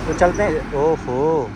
तो चलते हैं। ओहो,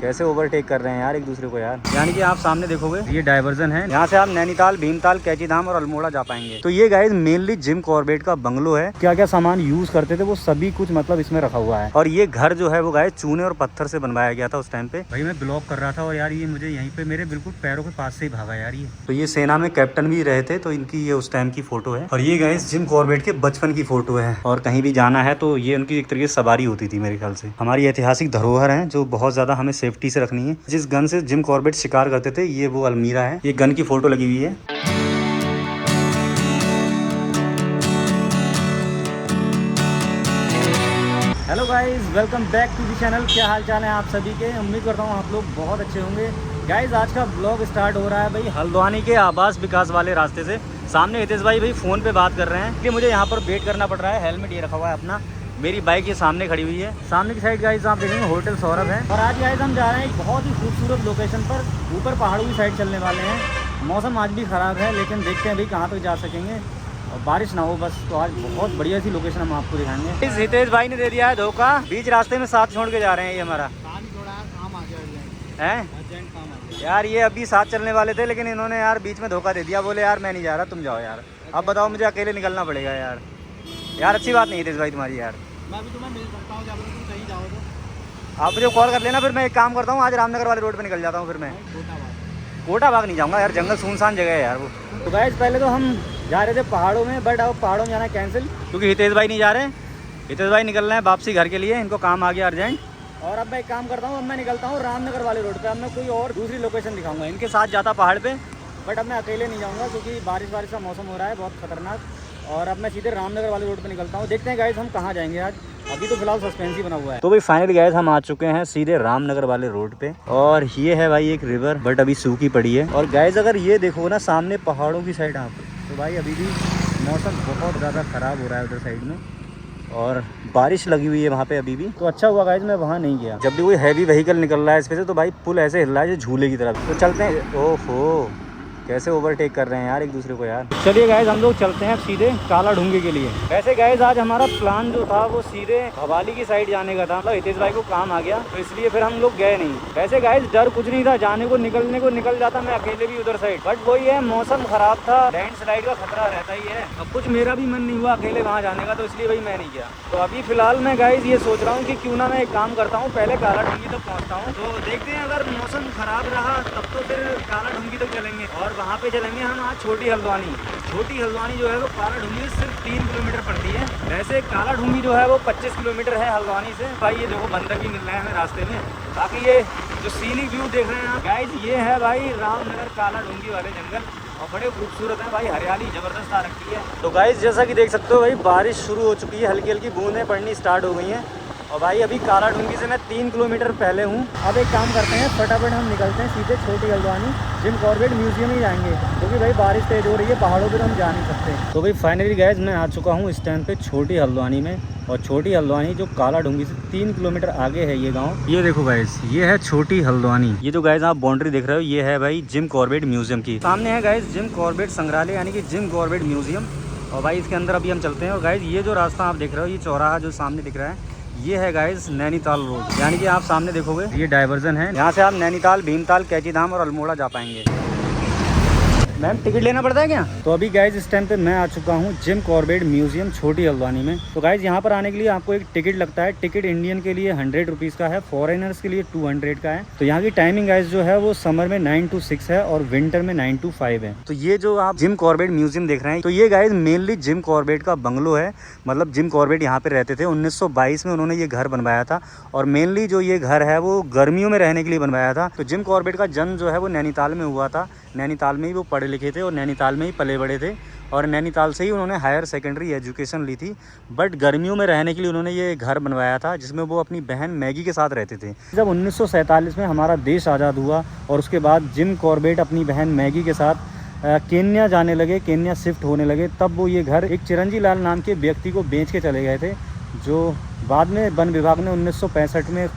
कैसे ओवरटेक कर रहे हैं यार एक दूसरे को यार। यानी कि आप सामने देखोगे ये डाइवर्जन है, यहाँ से आप नैनीताल, भीमताल, कैचीधाम और अल्मोड़ा जा पाएंगे। तो ये गाइस मेनली जिम कॉर्बेट का बंगलो है। क्या क्या सामान यूज करते थे वो सभी कुछ मतलब इसमें रखा हुआ है। और ये घर जो है वो गाइस चूने और पत्थर से बनवाया गया था उस टाइम पे। भाई मैं ब्लॉग कर रहा था और यार ये मुझे यहीं पे मेरे बिल्कुल पैरों के पास से ही भागा यार ये। तो ये सेना में कैप्टन भी रहे थे, तो इनकी ये उस टाइम की फोटो है। और ये गाइस जिम कॉर्बेट के बचपन की फोटो है। और कहीं भी जाना है तो ये उनकी एक तरीके से सवारी होती थी मेरे ख्याल से। हमारी ऐतिहासिक धरोहर है जो बहुत ज्यादा हमें सेफ्टी से रखनी है। जिस गन से जिम कॉर्बेट शिकार करते थे ये वो अलमीरा है, ये गन की फोटो लगी हुई है। Hello guys, welcome back to the channel. क्या हाल चाल है आप सभी के? उम्मीद करता हूँ आप लोग बहुत अच्छे होंगे। गाइस आज का ब्लॉग स्टार्ट हो रहा है भाई हल्द्वानी के आवास विकास वाले रास्ते से। सामने हितेश भाई फ़ोन पे बात कर रहे हैं कि मुझे यहाँ पर वेट करना पड़ रहा है। हेलमेट ये रखा हुआ है अपना। मेरी बाइक ये सामने खड़ी हुई है। सामने की साइड गाइस आप देखेंगे होटल सौरभ है। और आज गाइस हम जा रहे हैं एक बहुत ही खूबसूरत लोकेशन पर, ऊपर पहाड़ों की साइड चलने वाले हैं। मौसम आज भी ख़राब है लेकिन देखते हैं भाई कहाँ तक जा सकेंगे और बारिश ना हो बस। तो आज बहुत बढ़िया सी लोकेशन हम आपको दिखाएंगे। इस हितेश भाई ने दे दिया है धोखा, बीच रास्ते में साथ छोड़ के जा रहे हैं। ये हमारा है यार, ये अभी साथ चलने वाले थे लेकिन इन्होंने यार बीच में धोखा दे दिया। बोले यार मैं नहीं जा रहा, तुम जाओ यार। अब बताओ मुझे अकेले निकलना पड़ेगा यार। यार अच्छी बात नहीं हितेश भाई तुम्हारी यार। मैं भी तुम्हें मिल सकता हूँ जब तुम कहीं जाओ तो। आप मुझे कॉल कर लेना, फिर मैं एक काम करता हूँ आज रामनगर वाले रोड पे निकल जाता हूँ। फिर मैं कोटा बाग नहीं जाऊँगा यार, जंगल सुनसान जगह है यार वो। तो गाइस पहले तो हम जा रहे थे पहाड़ों में, बट अब पहाड़ों में जाना कैंसिल क्योंकि हितेश भाई नहीं जा रहे। हितेश भाई निकल रहे हैं वापसी घर के लिए, इनको काम आ गया अर्जेंट। और अब मैं एक काम करता हूँ, अब मैं निकलता हूँ रामनगर वाले रोड पे। अब मैं कोई और दूसरी लोकेशन दिखाऊंगा। इनके साथ जाता पहाड़ पे, बट अब मैं अकेले नहीं जाऊँगा क्योंकि बारिश का मौसम हो रहा है बहुत खतरनाक। और अब मैं सीधे रामनगर वाले रोड पे निकलता हूँ। देखते हैं गाइस हम कहाँ जाएंगे आज। अभी तो फिलहाल सस्पेंस ही बना हुआ है। तो भाई फाइनली गाइस हम आ चुके हैं सीधे रामनगर वाले रोड पे। और ये है भाई एक रिवर, बट अभी सूखी पड़ी है। और गाइस अगर ये देखो ना सामने पहाड़ों की साइड आप, तो भाई अभी भी मौसम बहुत ज़्यादा ख़राब हो रहा है उधर साइड में और बारिश लगी हुई है वहाँ पे अभी भी। तो अच्छा हुआ गाइस मैं वहाँ नहीं गया। जब भी कोई हैवी व्हीकल निकल रहा है इस पे से तो भाई पुल ऐसे हिल रहा है झूले की तरफ। तो चलते हैं। ओहो, कैसे ओवरटेक कर रहे हैं यार एक दूसरे को यार। चलिए गाइस हम लोग चलते हैं सीधे काला ढूंगी के लिए। वैसे गाइस आज हमारा प्लान जो था वो सीधे भवाली की साइड जाने का था। मतलब हितेश भाई को काम आ गया तो इसलिए फिर हम लोग गए नहीं। वैसे गाइस डर कुछ नहीं था, जाने को निकल जाता मैं अकेले भी उधर साइड, बट वही है मौसम खराब था, लैंडस्लाइड का खतरा रहता ही है। अब कुछ मेरा भी मन नहीं हुआ अकेले वहाँ जाने का, तो इसलिए भाई मैं नहीं गया। तो अभी फिलहाल मैं गाइस ये सोच रहा हूँ कि क्यों ना मैं एक काम करता हूँ, पहले काला ढूंगी तक पहुँचता हूँ। तो देखते हैं अगर मौसम खराब रहा तब तो फिर काला ढूंगी तक चलेंगे और वहाँ पे चलेंगे हम आज छोटी हल्द्वानी। छोटी हल्द्वानी जो है वो काला ढूंगी से सिर्फ 3 किलोमीटर पड़ती है। वैसे काला ढूंगी जो है वो 25 किलोमीटर है हल्द्वानी से। भाई ये देखो बंदर भी मिल रहे हैं हमें रास्ते में। बाकी ये जो सीनिक व्यू देख रहे हैं आप गाइस, ये है भाई रामनगर काला ढूंगी वाले जंगल और बड़े खूबसूरत है भाई, हरियाली जबरदस्त आ रखी है। तो गाइस जैसा कि देख सकते हो भाई बारिश शुरू हो चुकी है, हल्की हल्की बूंदें पड़नी स्टार्ट हो गई हैं। और भाई अभी काला ढूंगी से मैं 3 किलोमीटर पहले हूँ। अब एक काम करते हैं, फटाफट हम निकलते हैं सीधे छोटी हल्द्वानी, जिम कॉर्बेट म्यूजियम ही जाएंगे क्योंकि भाई बारिश तेज हो रही है, पहाड़ों पे तो हम जा नहीं सकते। तो भाई फाइनली गाइस मैं आ चुका हूँ इस टाइम पे छोटी हल्द्वानी में। और छोटी हल्द्वानी जो काला ढूंगी से 3 किलोमीटर आगे है ये गाँव। ये देखो गाइस ये है छोटी हल्द्वानी। ये जो गाइस आप बाउंड्री देख रहे हो ये है भाई जिम कॉर्बेट म्यूजियम की। सामने है गाइस जिम कॉर्बेट संग्रहालय यानी कि जिम कॉर्बेट म्यूजियम। और भाई इसके अंदर अभी हम चलते हैं। और गाइस ये जो रास्ता आप देख रहे हो, ये चौराहा जो सामने दिख रहा है, ये है गाइस नैनीताल रोड। यानी कि आप सामने देखोगे ये डाइवर्जन है, यहाँ से आप नैनीताल, भीमताल, कैचीधाम और अल्मोड़ा जा पाएंगे। मैम टिकट लेना पड़ता है क्या? तो अभी गाइज इस टाइम पे मैं आ चुका हूँ जिम कॉर्बेट म्यूजियम छोटी हल्द्वानी में। तो गाइज यहाँ पर आने के लिए आपको एक टिकट लगता है। टिकट इंडियन के लिए 100 रुपीज़ का है, फॉरेनर्स के लिए 200 का है। तो यहाँ की टाइमिंग गाइज जो है वो समर में 9 to 6 है और विंटर में 9 to 5 है। तो ये जो आप जिम कॉर्बेट म्यूजियम देख रहे हैं, तो ये गाइज मेनली जिम कॉर्बेट का बंगलो है। मतलब जिम कॉर्बेट यहाँ पे रहते थे। 1922 में उन्होंने ये घर बनवाया था और मेनली जो ये घर है वो गर्मियों में रहने के लिए बनवाया था। तो जिम कॉर्बेट का जन्म जो है वो नैनीताल में हुआ था। नैनीताल में ही वो पढ़े लिखे थे और नैनीताल में ही पले बड़े थे और नैनीताल से ही उन्होंने हायर सेकेंडरी एजुकेशन ली थी। बट गर्मियों में रहने के लिए उन्होंने ये घर बनवाया था जिसमें वो अपनी बहन मैगी के साथ रहते थे। जब 1947 में हमारा देश आज़ाद हुआ और उसके बाद जिम कॉर्बेट अपनी बहन मैगी के साथ केन्या जाने लगे, केन्या शिफ्ट होने लगे, तब वो ये घर एक चिरंजी लाल नाम के व्यक्ति को बेच के चले गए थे, जो बाद में वन विभाग ने 1965 में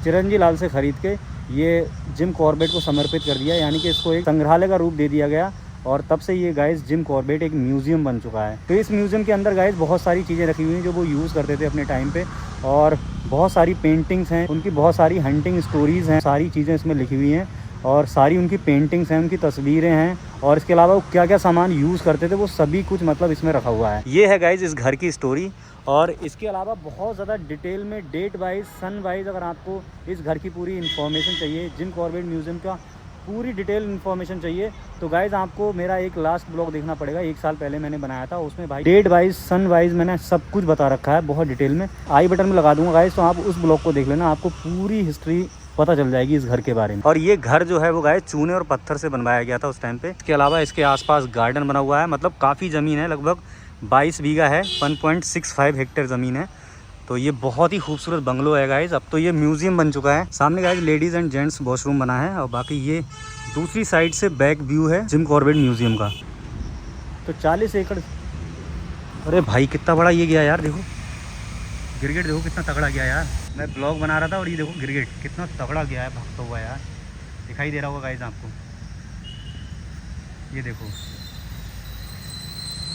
चिरंजी लाल से ख़रीद के ये जिम कॉर्बेट को समर्पित कर दिया। यानी कि इसको एक संग्रहालय का रूप दे दिया गया और तब से ये गाइस जिम कॉर्बेट एक म्यूज़ियम बन चुका है। तो इस म्यूज़ियम के अंदर गाइस बहुत सारी चीज़ें रखी हुई हैं जो वो यूज़ करते थे अपने टाइम पे, और बहुत सारी पेंटिंग्स हैं, उनकी बहुत सारी हंटिंग स्टोरीज़ हैं, सारी चीज़ें इसमें लिखी हुई हैं और सारी उनकी पेंटिंग्स हैं, उनकी तस्वीरें हैं, और इसके अलावा वो क्या क्या सामान यूज़ करते थे वो सभी कुछ मतलब इसमें रखा हुआ है। ये है गाइस इस घर की स्टोरी, और इसके अलावा बहुत ज़्यादा डिटेल में डेट वाइज सन वाइज अगर आपको इस घर की पूरी इन्फॉर्मेशन चाहिए, जिम कॉर्बेट म्यूज़ियम का पूरी डिटेल इन्फॉर्मेशन चाहिए, तो गाइज़ आपको मेरा एक लास्ट ब्लॉग देखना पड़ेगा। 1 साल पहले मैंने बनाया था, उसमें भाई डेट वाइज सन वाइज मैंने सब कुछ बता रखा है बहुत डिटेल में। आई बटन में लगा दूंगा गाइज़, तो आप उस ब्लॉग को देख लेना, आपको पूरी हिस्ट्री पता चल जाएगी इस घर के बारे में। और ये घर जो है वो गाइस चूने और पत्थर से बनवाया गया था उस टाइम पे। इसके अलावा इसके आसपास गार्डन बना हुआ है, मतलब काफ़ी ज़मीन है, लगभग 22 बीघा है, 1.65 हेक्टेयर ज़मीन है। तो ये बहुत ही खूबसूरत बंगलो है गाइस। अब तो ये म्यूज़ियम बन चुका है। सामने guys ladies and gents washroom बना है, और बाकी ये दूसरी साइड से बैक व्यू है जिम कॉर्बेट म्यूज़ियम का। तो 40 एकड़, अरे भाई कितना बड़ा ये गया यार, देखो गिरगिट देखो कितना तगड़ा गया यार। मैं ब्लॉग बना रहा था और ये देखो गिरगिट कितना तगड़ा गया है भागता हुआ यार, दिखाई दे रहा होगा गाइस आपको, ये देखो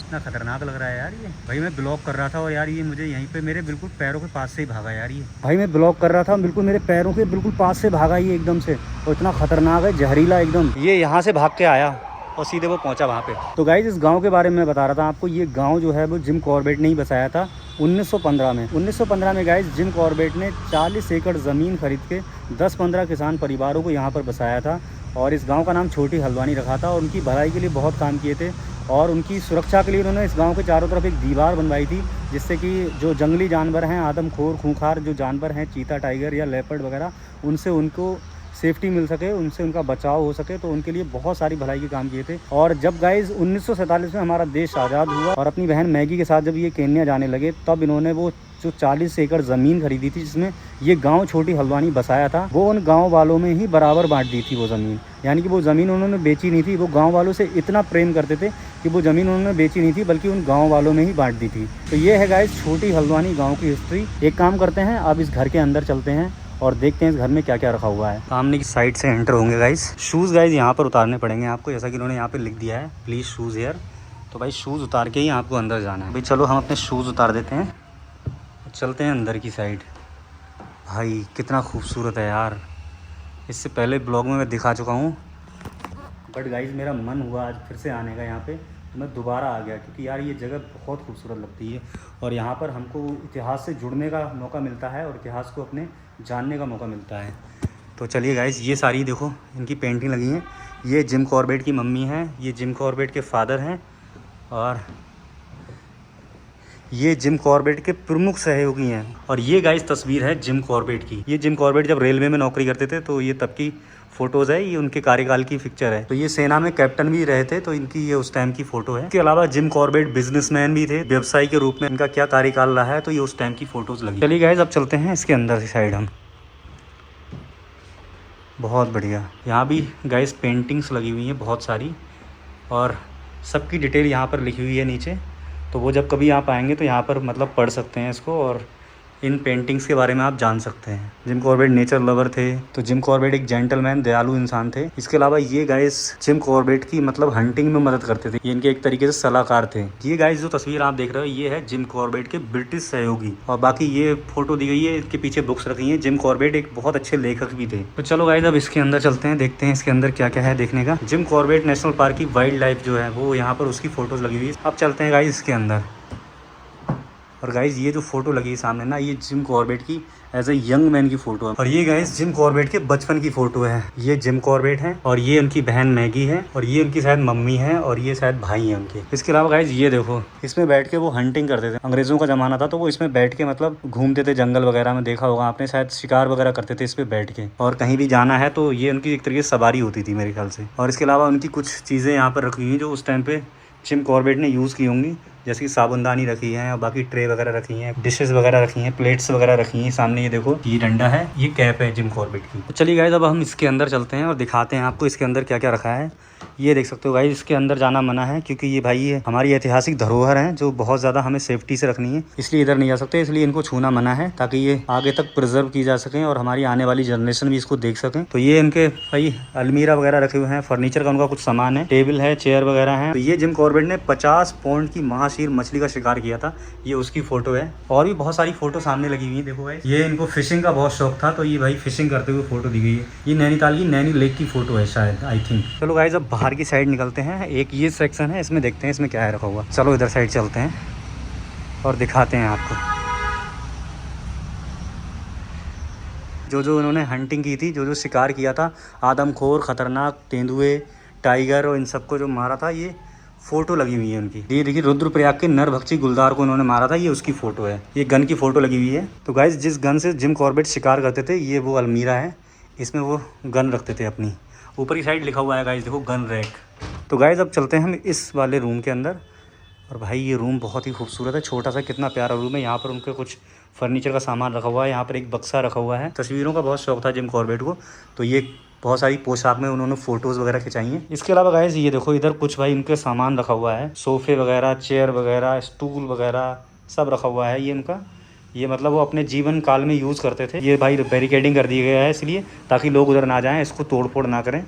इतना खतरनाक लग रहा है यार ये। भाई मैं ब्लॉग कर रहा था और यार ये मुझे यहीं पे मेरे बिल्कुल पैरों के पास से ही भागा यार ये। भाई मैं ब्लॉग कर रहा था, बिल्कुल मेरे पैरों के बिल्कुल पास से भागा ये एकदम से, और इतना खतरनाक है, जहरीला एकदम। ये यहाँ से भाग के आया और सीधे वो पहुंचा वहाँ पे। तो गाइस इस गांव के बारे में बता रहा था आपको। ये गांव जो है वो जिम कॉर्बेट ने ही बसाया था 1915 में। 1915 में गाइस जिम कॉर्बेट ने 40 एकड़ ज़मीन खरीद के 10-15 किसान परिवारों को यहाँ पर बसाया था, और इस गांव का नाम छोटी हल्द्वानी रखा था, और उनकी भलाई के लिए बहुत काम किए थे, और उनकी सुरक्षा के लिए उन्होंने इस गांव के चारों तरफ एक दीवार बनवाई थी, जिससे कि जो जंगली जानवर हैं, आदमखोर खूंखार जो जानवर हैं, चीता, टाइगर या लेपर्ड वगैरह, उनसे उनको सेफ्टी मिल सके, उनसे उनका बचाव हो सके। तो उनके लिए बहुत सारी भलाई के काम किए थे। और जब गाइस 1947 में हमारा देश आज़ाद हुआ और अपनी बहन मैगी के साथ जब ये केन्या जाने लगे, तब इन्होंने वो जो 40 एकड़ ज़मीन खरीदी थी जिसमें ये गांव छोटी हल्द्वानी बसाया था, वो उन गांव वालों में ही बराबर बांट दी थी वो ज़मीन। यानी कि वो ज़मीन उन्होंने बेची नहीं थी, वो गांव वालों से इतना प्रेम करते थे कि वो ज़मीन उन्होंने बेची नहीं थी, बल्कि उन गांव वालों में ही बांट दी थी। तो ये है गाइस छोटी हल्द्वानी गाँव की हिस्ट्री। एक काम करते हैं, अब इस घर के अंदर चलते हैं और देखते हैं इस घर में क्या क्या रखा हुआ है। सामने की साइड से एंटर होंगे गाइस। शूज़ गाइस यहाँ पर उतारने पड़ेंगे आपको, जैसा कि इन्होंने यहाँ पे लिख दिया है, प्लीज़ शूज़ हेयर। तो भाई शूज़ उतार के ही आपको अंदर जाना है। भाई चलो हम अपने शूज़ उतार देते हैं, चलते हैं अंदर की साइड। भाई कितना खूबसूरत है यार, इससे पहले ब्लॉग में मैं दिखा चुका हूँ, बट गाइस मेरा मन हुआ आज फिर से आने का यहाँ पे, तो मैं दोबारा आ गया, क्योंकि यार ये जगह बहुत खूबसूरत लगती है, और यहाँ पर हमको इतिहास से जुड़ने का मौका मिलता है और इतिहास को अपने जानने का मौका मिलता है। तो चलिए गाइस, ये सारी देखो इनकी पेंटिंग लगी हैं। ये जिम कॉर्बेट की मम्मी हैं, ये जिम कॉर्बेट के फादर हैं, और ये जिम कॉर्बेट के प्रमुख सहयोगी हैं। और ये गाइस तस्वीर है जिम कॉर्बेट की। ये जिम कॉर्बेट जब रेलवे में नौकरी करते थे, तो ये तब की फ़ोटोज़ है, ये उनके कार्यकाल की पिक्चर है। तो ये सेना में कैप्टन भी रहे थे, तो इनकी ये उस टाइम की फ़ोटो है। इसके अलावा जिम कॉर्बेट बिजनेसमैन भी थे, व्यवसायी के रूप में इनका क्या कार्यकाल रहा है, तो ये उस टाइम की फ़ोटोज़ लगी। चलिए गाइस, अब चलते हैं इसके अंदर की साइड हम। बहुत बढ़िया, यहाँ भी गाइस पेंटिंग्स लगी हुई हैं बहुत सारी, और सबकी डिटेल यहाँ पर लिखी हुई है नीचे। तो वो जब कभी आप आएंगे तो यहाँ पर मतलब पढ़ सकते हैं इसको, और इन पेंटिंग्स के बारे में आप जान सकते हैं। जिम कॉर्बेट नेचर लवर थे, तो जिम कॉर्बेट एक जेंटलमैन, दयालु इंसान थे। इसके अलावा ये गाइस जिम कॉर्बेट की मतलब हंटिंग में मदद करते थे, ये इनके एक तरीके से सलाहकार थे। ये गाइस जो तस्वीर आप देख रहे हो, ये है जिम कॉर्बेट के ब्रिटिश सहयोगी, और बाकी ये फोटो दी गई है, इसके पीछे बुक्स रखी हैं। जिम कॉर्बेट एक बहुत अच्छे लेखक भी थे। तो चलो गाइस, अब इसके अंदर चलते हैं, देखते हैं इसके अंदर क्या क्या है देखने का। जिम कॉर्बेट नेशनल पार्क की वाइल्ड लाइफ जो है वो यहाँ पर उसकी फ़ोटोज़ लगी हुई है। अब चलते हैं गाइस इसके अंदर। और गाइस ये जो फोटो लगी है सामने ना, ये जिम कॉर्बेट की एज ए यंग मैन की फोटो है, और ये गाइस जिम कॉर्बेट के बचपन की फोटो है। ये जिम कॉर्बेट है, और ये उनकी बहन मैगी है, और ये उनकी शायद मम्मी है, और ये शायद भाई है उनके। इसके अलावा गाइस ये देखो, इसमें बैठ के वो हंटिंग करते थे। अंग्रेजों का जमाना था, तो वो इसमें बैठ के मतलब घूमते थे जंगल वगैरह में, देखा होगा आपने, शायद शिकार वगैरह करते थे इस पे बैठ के। और कहीं भी जाना है तो ये उनकी एक तरीके से सवारी होती थी मेरे ख्याल से। और इसके अलावा उनकी कुछ चीज़ें यहाँ पर रखी हुई हैं जो उस टाइम पे जिम कॉर्बेट ने यूज़ की होंगी, जैसे कि साबुनदानी रखी है और बाकी ट्रे वगैरह रखी हैं, डिशेस वगैरह रखी हैं, प्लेट्स वगैरह रखी हैं। सामने ये देखो, ये डंडा है, ये कैप है जिम कॉर्बेट की। तो चलिए गाइस अब हम इसके अंदर चलते हैं और दिखाते हैं आपको इसके अंदर क्या क्या रखा है। ये देख सकते हो गाइस, इसके अंदर जाना मना है क्योंकि ये भाई ये हमारी ऐतिहासिक धरोहर है जो बहुत ज़्यादा हमें सेफ्टी से रखनी है, इसलिए इधर नहीं जा सकते। इसलिए इनको छूना मना है ताकि ये आगे तक प्रिजर्व की जा सकें और हमारी आने वाली जनरेशन भी इसको देख सकें। तो ये इनके भाई अलमीरा वगैरह रखे हुए हैं, फर्नीचर का उनका कुछ सामान है, टेबल है, चेयर वगैरह है। तो ये जिम कॉर्बेट ने 50 पाउंड की महाशीर मछली का शिकार किया था, ये उसकी फोटो है। और भी बहुत सारी फोटो सामने लगी हुई है, देखो भाई। ये इनको फिशिंग का बहुत शौक था, तो ये भाई फिशिंग करते हुए फोटो दी गई है। ये नैनीताल की नैनी लेक की फोटो है शायद, आई थिंक। चलो गाइस अब बाहर की साइड निकलते हैं। एक ये सेक्शन है, इसमें देखते हैं इसमें क्या है रखा हुआ। चलो इधर साइड चलते हैं और दिखाते हैं आपको जो उन्होंने हंटिंग की थी, जो शिकार किया था, आदमखोर, खतरनाक तेंदुए, टाइगर और इन सबको जो मारा था, ये फोटो लगी हुई है उनकी। ये देखिए रुद्रप्रयाग के नरभक्षी गुलदार को उन्होंने मारा था, ये उसकी फोटो है। ये गन की फोटो लगी हुई है। तो गाइस जिस गन से जिम कॉर्बेट शिकार करते थे, ये वो अलमीरा है, इसमें वो गन रखते थे अपनी। ऊपर की साइड लिखा हुआ है गाइस, देखो गन रैक। तो गाइस अब चलते हैं हम इस वाले रूम के अंदर। और भाई ये रूम बहुत ही खूबसूरत है, छोटा सा कितना प्यारा रूम है। यहाँ पर उनके कुछ फर्नीचर का सामान रखा हुआ है, यहाँ पर एक बक्सा रखा हुआ है। तस्वीरों का बहुत शौक था जिम कॉर्बेट को, तो ये बहुत सारी पोशाक में उन्होंने फ़ोटोज़ वगैरह खिंचाई हैं। इसके अलावा गाइस ये देखो, इधर कुछ भाई इनके सामान रखा हुआ है, सोफ़े वगैरह, चेयर वगैरह, स्टूल वगैरह सब रखा हुआ है। ये इनका, ये मतलब वो अपने जीवन काल में यूज़ करते थे। ये भाई बैरिकेडिंग कर दिया गया है इसलिए, ताकि लोग उधर ना जाएँ, इसको तोड़ फोड़ ना करें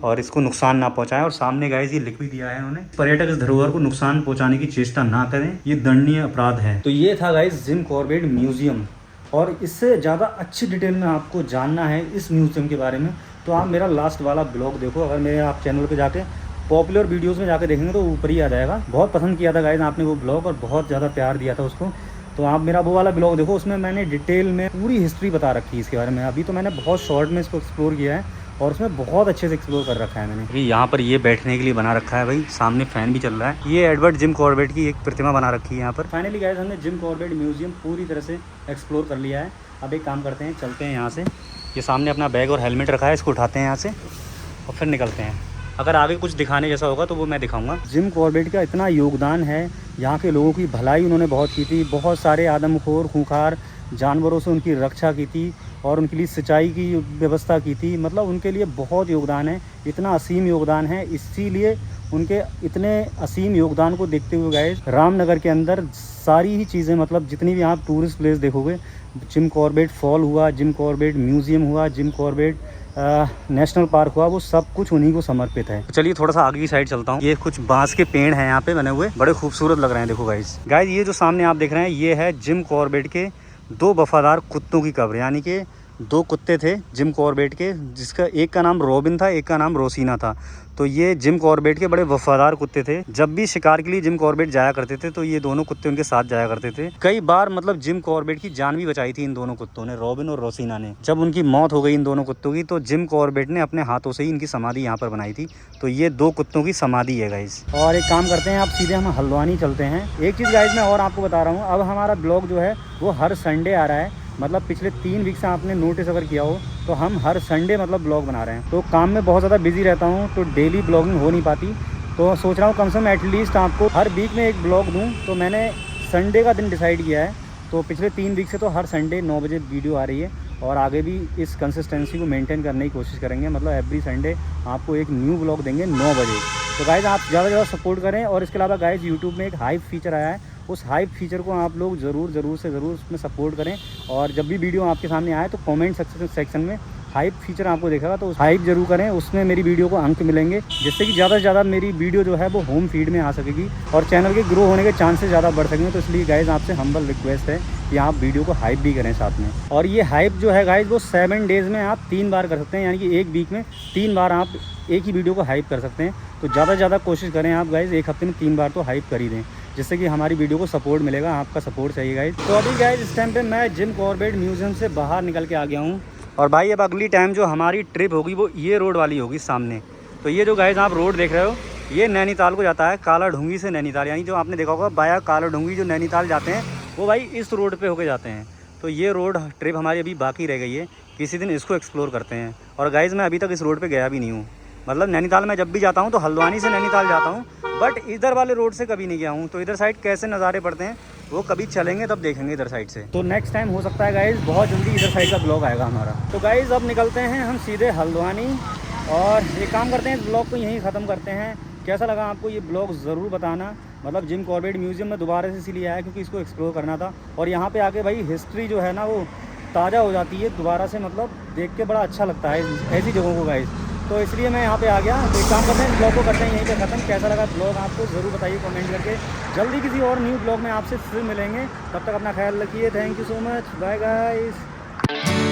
और इसको नुकसान ना पहुंचाएं। और सामने गाइस ये लिख भी दिया है उन्होंने, पर्यटक इस धरोहर को नुकसान पहुंचाने की चेष्टा ना करें, ये दंडनीय अपराध है। तो ये था गाइस जिम कॉर्बेट म्यूजियम। और इससे ज़्यादा अच्छी डिटेल में आपको जानना है इस म्यूजियम के बारे में, तो आप मेरा लास्ट वाला ब्लॉग देखो। अगर मेरे आप चैनल पर जाके पॉपुलर वीडियोज़ में जाके देखेंगे तो ऊपर ही आ जाएगा। बहुत पसंद किया था गाइस आपने वो ब्लॉग और बहुत ज़्यादा प्यार दिया था उसको। तो आप मेरा वो वाला ब्लॉग देखो, उसमें मैंने डिटेल में पूरी हिस्ट्री बता रखी है इसके बारे में। अभी तो मैंने बहुत शॉर्ट में इसको एक्सप्लोर किया है और उसमें बहुत अच्छे से एक्सप्लोर कर रखा है मैंने। अभी यहाँ पर ये बैठने के लिए बना रखा है भाई, सामने फैन भी चल रहा है। ये एडवर्ड जिम कॉर्बेट की एक प्रतिमा बना रखी है यहाँ पर। फाइनली गाइस हमने जिम कॉर्बेट म्यूजियम पूरी तरह से एक्सप्लोर कर लिया है। अब एक काम करते हैं, चलते हैं यहाँ से। ये सामने अपना बैग और हेलमेट रखा है, इसको उठाते हैं यहाँ से और फिर निकलते हैं। अगर आगे कुछ दिखाने जैसा होगा तो वो मैं दिखाऊंगा। जिम कॉर्बेट का इतना योगदान है, यहाँ के लोगों की भलाई उन्होंने बहुत की थी। बहुत सारे आदमखोर खूंखार जानवरों से उनकी रक्षा की थी और उनके लिए सिंचाई की व्यवस्था की थी। मतलब उनके लिए बहुत योगदान है, इतना असीम योगदान है। इसीलिए उनके इतने असीम योगदान को देखते हुए गाइस रामनगर के अंदर सारी ही चीज़ें, मतलब जितनी भी आप टूरिस्ट प्लेस देखोगे, जिम कॉर्बेट फॉल हुआ, जिम कॉर्बेट म्यूजियम हुआ, जिम कॉर्बेट नेशनल पार्क हुआ, वो सब कुछ उन्हीं को समर्पित है। तो चलिए थोड़ा सा आगे की साइड चलता हूँ। ये कुछ बांस के पेड़ हैं यहाँ पे बने हुए, बड़े खूबसूरत लग रहे हैं। देखो गाइस ये जो सामने आप देख रहे हैं, ये है जिम कॉर्बेट के 2 वफादार कुत्तों की कब्र। यानी कि 2 कुत्ते थे जिम कॉर्बेट के, जिसका एक का नाम रॉबिन था, एक का नाम रोसीना था। तो ये जिम कॉर्बेट के बड़े वफादार कुत्ते थे। जब भी शिकार के लिए जिम कॉर्बेट जाया करते थे तो ये दोनों कुत्ते उनके साथ जाया करते थे। कई बार मतलब जिम कॉर्बेट की जान भी बचाई थी इन दोनों कुत्तों ने, रॉबिन और रोसीना ने। जब उनकी मौत हो गई इन दोनों कुत्तों की, तो जिम कॉर्बेट ने अपने हाथों से ही इनकी समाधि यहाँ पर बनाई थी। तो ये 2 कुत्तों की समाधि है गाइस। और एक काम करते हैं, आप सीधे हम हल्द्वानी चलते हैं। एक चीज़ गाइस मैं और आपको बता रहा हूँ, अब हमारा ब्लॉग जो है वो हर संडे आ रहा है। मतलब पिछले 3 वीक से आपने नोटिस अगर किया हो तो हम हर संडे मतलब ब्लॉग बना रहे हैं। तो काम में बहुत ज़्यादा बिजी रहता हूँ, तो डेली ब्लॉगिंग हो नहीं पाती। तो सोच रहा हूँ कम से कम एटलीस्ट आपको हर वीक में एक ब्लॉग दूँ। तो मैंने संडे का दिन डिसाइड किया है। तो पिछले 3 वीक से तो हर संडे 9 बजे वीडियो आ रही है और आगे भी इस कंसिस्टेंसी को मेंटेन करने की कोशिश करेंगे। मतलब एवरी संडे आपको एक न्यू ब्लॉग देंगे 9 बजे। तो गाइज़ आप ज़्यादा से ज़्यादा सपोर्ट करें। और इसके अलावा गाइज़ यूट्यूब में एक हाइप फीचर आया है, उस हाइप फीचर को आप लोग ज़रूर उसमें सपोर्ट करें। और जब भी वीडियो आपके सामने आए तो कमेंट सेक्शन में हाइप फीचर आपको देखेगा, तो हाइप जरूर करें, उसमें मेरी वीडियो को अंक मिलेंगे, जिससे कि ज़्यादा से ज़्यादा मेरी वीडियो जो है वो होम फीड में आ सकेगी और चैनल के ग्रो होने के चांसेस ज़्यादा बढ़ सकेंगे। तो इसलिए गाइज़ आपसे हम्बल रिक्वेस्ट है कि आप वीडियो को हाइप भी करें साथ में। और ये हाइप जो है गाइज़ वो 7 डेज़ में आप 3 बार कर सकते हैं, यानी कि एक वीक में 3 बार आप एक ही वीडियो को हाइप कर सकते हैं। तो ज़्यादा से ज़्यादा कोशिश करें आप गाइज़, एक हफ्ते में 3 बार तो हाइप कर ही दें, जिससे कि हमारी वीडियो को सपोर्ट मिलेगा। आपका सपोर्ट चाहिए गाइज़। तो अभी गाइज़ इस टाइम पे मैं जिम कॉर्बेट म्यूजियम से बाहर निकल के आ गया हूँ। और भाई अब अगली टाइम जो हमारी ट्रिप होगी वो ये रोड वाली होगी सामने। तो ये जो गाइज़ आप रोड देख रहे हो, ये नैनीताल को जाता है, काला ढूंगी से नैनीताल। यानी जो आपने देखा होगा बाया काला ढूंगी जो नैनीताल जाते हैं, वो भाई इस रोड पे होके जाते हैं। तो ये रोड ट्रिप हमारी अभी बाकी रह गई है, किसी दिन इसको एक्सप्लोर करते हैं। और गाइज़ मैं अभी तक इस रोड पे गया भी नहीं हूँ। मतलब नैनीताल में जब भी जाता हूँ तो हल्द्वानी से नैनीताल जाता हूँ, बट इधर वाले रोड से कभी नहीं गया हूँ, तो इधर साइड कैसे नज़ारे पड़ते हैं वो कभी चलेंगे तब देखेंगे इधर साइड से। तो नेक्स्ट टाइम हो सकता है गाइज़ बहुत जल्दी इधर साइड का ब्लॉग आएगा हमारा। तो गाइज़ अब निकलते हैं हम सीधे हल्द्वानी, और ये काम करते हैं, इस ब्लॉग को यहीं ख़त्म करते हैं। कैसा लगा आपको ये ब्लॉग ज़रूर बताना। मतलब जिम कॉर्बेट म्यूज़ियम में दोबारा से इसीलिए आया क्योंकि इसको एक्सप्लोर करना था, और यहाँ पे आके भाई हिस्ट्री जो है ना वो ताज़ा हो जाती है दोबारा से, मतलब देख के बड़ा अच्छा लगता है ऐसी जगहों को गाइस। तो इसलिए मैं यहाँ पे आ गया। तो एक काम करते हैं, ब्लॉग को करते हैं यहीं पे ख़त्म। कैसा लगा ब्लॉग आपको ज़रूर बताइए कमेंट करके। जल्दी किसी और न्यू ब्लॉग में आपसे फिर मिलेंगे, तब तक अपना ख्याल रखिए। Thank you so much, bye guys.